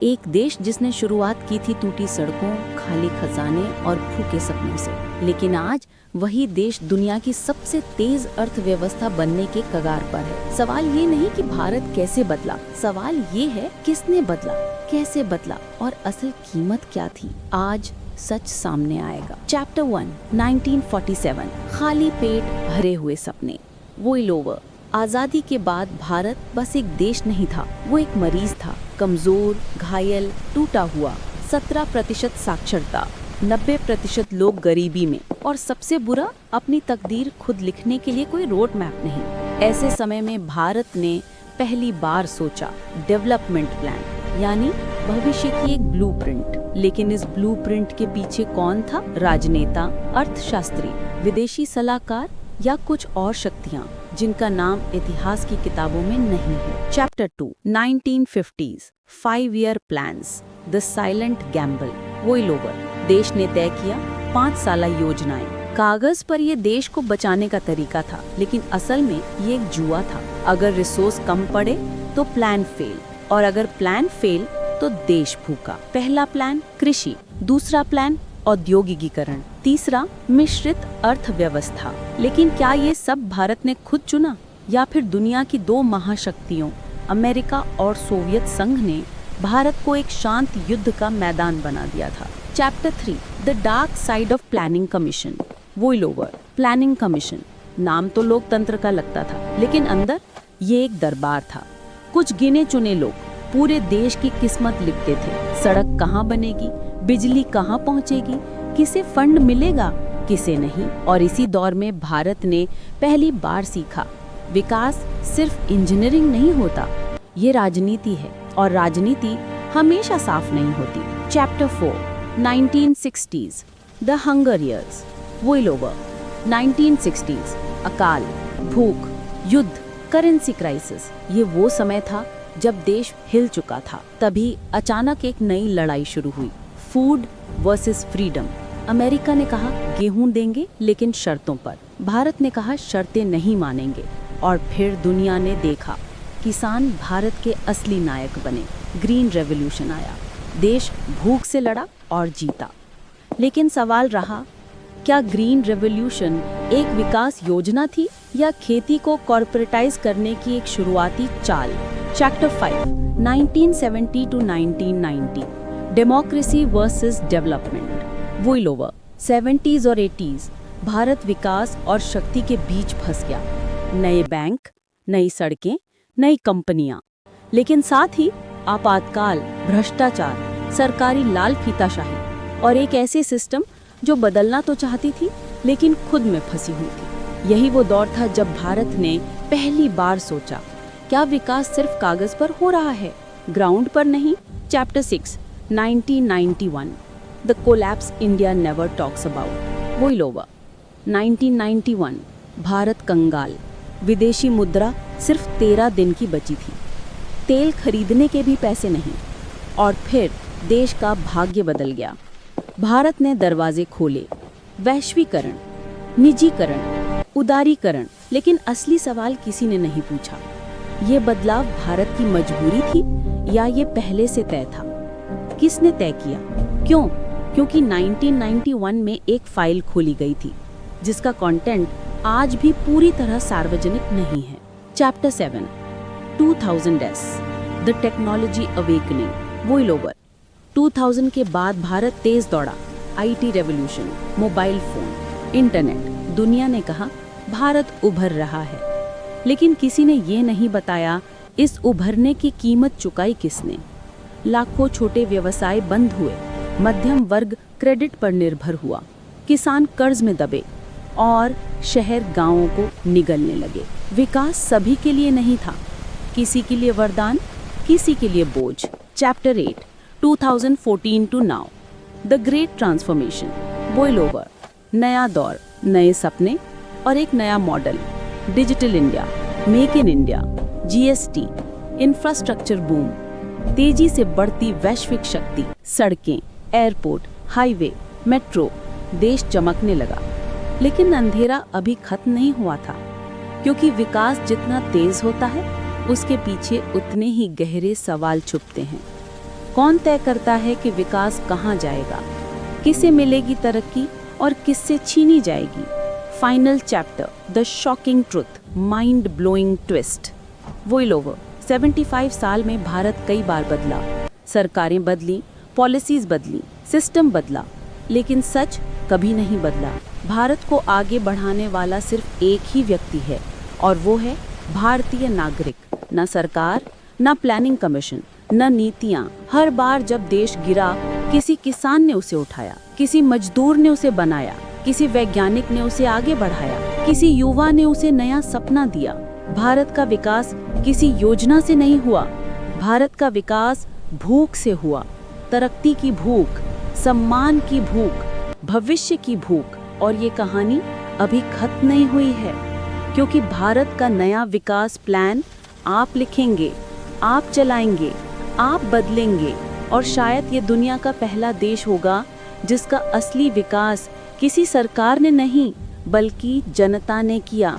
एक देश जिसने शुरुआत की थी टूटी सड़कों, खाली खजाने और फूके सपनों से, लेकिन आज वही देश दुनिया की सबसे तेज अर्थव्यवस्था बनने के कगार पर है। सवाल ये नहीं कि भारत कैसे बदला, सवाल ये है किसने बदला, कैसे बदला और असल कीमत क्या थी। आज सच सामने आएगा। चैप्टर 1, 1947, खाली पेट भरे हुए सपने। Voice over. आजादी के बाद भारत बस एक देश नहीं था, वो एक मरीज था, कमजोर, घायल, टूटा हुआ। 17% साक्षरता, 90% लोग गरीबी में, और सबसे बुरा, अपनी तकदीर खुद लिखने के लिए कोई रोड मैप नहीं। ऐसे समय में भारत ने पहली बार सोचा डेवलपमेंट प्लान, यानी भविष्य की एक ब्लूप्रिंट। लेकिन इस ब्लूप्रिंट के पीछे कौन था? राजनेता, अर्थशास्त्री, विदेशी सलाहकार या कुछ और शक्तियां जिनका नाम इतिहास की किताबों में नहीं है। Chapter 2, 1950s, 5-year plans, the silent Gamble. Voice over. देश ने तय किया 5 साल योजनाएं। कागज पर ये देश को बचाने का तरीका था, लेकिन असल में ये एक जुआ था। अगर रिसोर्स कम पड़े तो प्लान फेल, और अगर प्लान फेल तो देश भूखा। पहला प्लान कृषि, दूसरा प्लान औद्योगिकीकरण, तीसरा मिश्रित अर्थव्यवस्था। लेकिन क्या ये सब भारत ने खुद चुना, या फिर दुनिया की 2 महाशक्तियों अमेरिका और सोवियत संघ ने भारत को एक शांत युद्ध का मैदान बना दिया था? Chapter 3, the dark side of planning commission. Voice over. Planning commission, नाम तो लोकतंत्र का लगता था, लेकिन अंदर ये एक दरबार था। कुछ गिने चुने लोग पूरे देश की किस्मत लिखते थे। सड़क कहाँ बनेगी, बिजली कहाँ पहुँचेगी, किसे फंड मिलेगा, किसे नहीं। और इसी दौर में भारत ने पहली बार सीखा, विकास सिर्फ इंजीनियरिंग नहीं होता, ये राजनीति है, और राजनीति हमेशा साफ नहीं होती। Chapter 4, 1960s, the hunger years. Voice over. 1960s, अकाल, भूख, युद्ध, करेंसी क्राइसिस, ये वो समय था जब देश हिल चुका था। तभी अचानक एक नई लड़ाई शुरू हुई, फूड वर्सेस फ्रीडम। अमेरिका ने कहा गेहूं देंगे, लेकिन शर्तों पर। भारत ने कहा शर्तें नहीं मानेंगे। और फिर दुनिया ने देखा, किसान भारत के असली नायक बने। ग्रीन रेवोल्यूशन आया, देश भूख से लड़ा और जीता। लेकिन सवाल रहा, क्या ग्रीन रेवोल्यूशन एक विकास योजना थी या खेती को कॉर्पोरेटाइज करने की एक शुरुआती चाल? Chapter 5, 1970 to 1990, democracy versus development. Voice over. 70s और 80s, भारत विकास और शक्ति के बीच फंस गया। नए बैंक, नई सड़कें, नई कंपनियां, लेकिन साथ ही आपातकाल, भ्रष्टाचार, सरकारी लाल फीताशाही, और एक ऐसे सिस्टम जो बदलना तो चाहती थी लेकिन खुद में फंसी हुई थी। यही वो दौर था जब भारत ने पहली बार सोचा, क्या विकास सिर्फ कागज पर हो रहा है, ग्राउंड पर नहीं? Chapter 6, 1991, the collapse India never talks about. Voice over. 1991, Bharat कंगाल, विदेशी मुद्रा सिर्फ 13 दिन की बची थी, तेल खरीदने के भी पैसे नहीं। और फिर देश का भाग्य बदल गया। भारत ने दरवाजे खोले, वैश्वीकरण, निजीकरण, उदारीकरण। लेकिन असली सवाल किसी ने नहीं पूछा, ये बदलाव भारत की मजबूरी थी या ये पहले से तय था? किसने तय किया? क्यों? क्योंकि 1991 में एक फाइल खोली गई थी जिसका कंटेंट आज भी पूरी तरह सार्वजनिक नहीं है। Chapter 7, 2000s, the technology awakening. Voice over. 2000 के बाद भारत तेज दौड़ा। IT revolution, mobile phone, internet. दुनिया ने कहा भारत उभर रहा है, लेकिन किसी ने ये नहीं बताया इस उभरने की कीमत चुकाई किसने। लाखों छोटे व्यवसाय बंद हुए, मध्यम वर्ग क्रेडिट पर निर्भर हुआ, किसान कर्ज में दबे, और शहर गांवों को निगलने लगे। विकास सभी के लिए नहीं था, किसी के लिए वरदान, किसी के लिए बोझ। Chapter 8, 2014 to now, the great transformation. Voice over. नया दौर, नए सपने और एक नया model. Digital India, make in India, GST, infrastructure boom, तेजी से बढ़ती वैश्विक शक्ति, सड़कें, एयरपोर्ट, हाईवे, मेट्रो। देश चमकने लगा, लेकिन अंधेरा अभी खत्म नहीं हुआ था, क्योंकि विकास जितना तेज होता है उसके पीछे उतने ही गहरे सवाल छुपते हैं। कौन तय करता है कि विकास कहाँ जाएगा, किसे मिलेगी तरक्की और किससे छीनी जाएगी? Final chapter, the shocking truth, mind blowing twist. Voile over. 75 साल में भारत कई बार बदला, सरकारें बदली, पॉलिसीज बदली, सिस्टम बदला, लेकिन सच कभी नहीं बदला। भारत को आगे बढ़ाने वाला सिर्फ एक ही व्यक्ति है और वो है भारतीय नागरिक। न सरकार, न प्लानिंग कमीशन, न नीतियां। हर बार जब देश गिरा, किसी किसान ने उसे उठाया, किसी मजदूर ने उसे बनाया, किसी वैज्ञानिक ने उसे आगे बढ़ाया, किसी युवा ने उसे नया सपना दिया। भारत का विकास किसी योजना से नहीं हुआ, भारत का विकास भूख से हुआ। तरक्की की भूख, सम्मान की भूख, भविष्य की भूख। और ये कहानी अभी खत्म नहीं हुई है, क्योंकि भारत का नया विकास प्लान आप लिखेंगे, आप चलाएंगे, आप बदलेंगे। और शायद ये दुनिया का पहला देश होगा जिसका असली विकास किसी सरकार ने नहीं बल्कि जनता ने किया।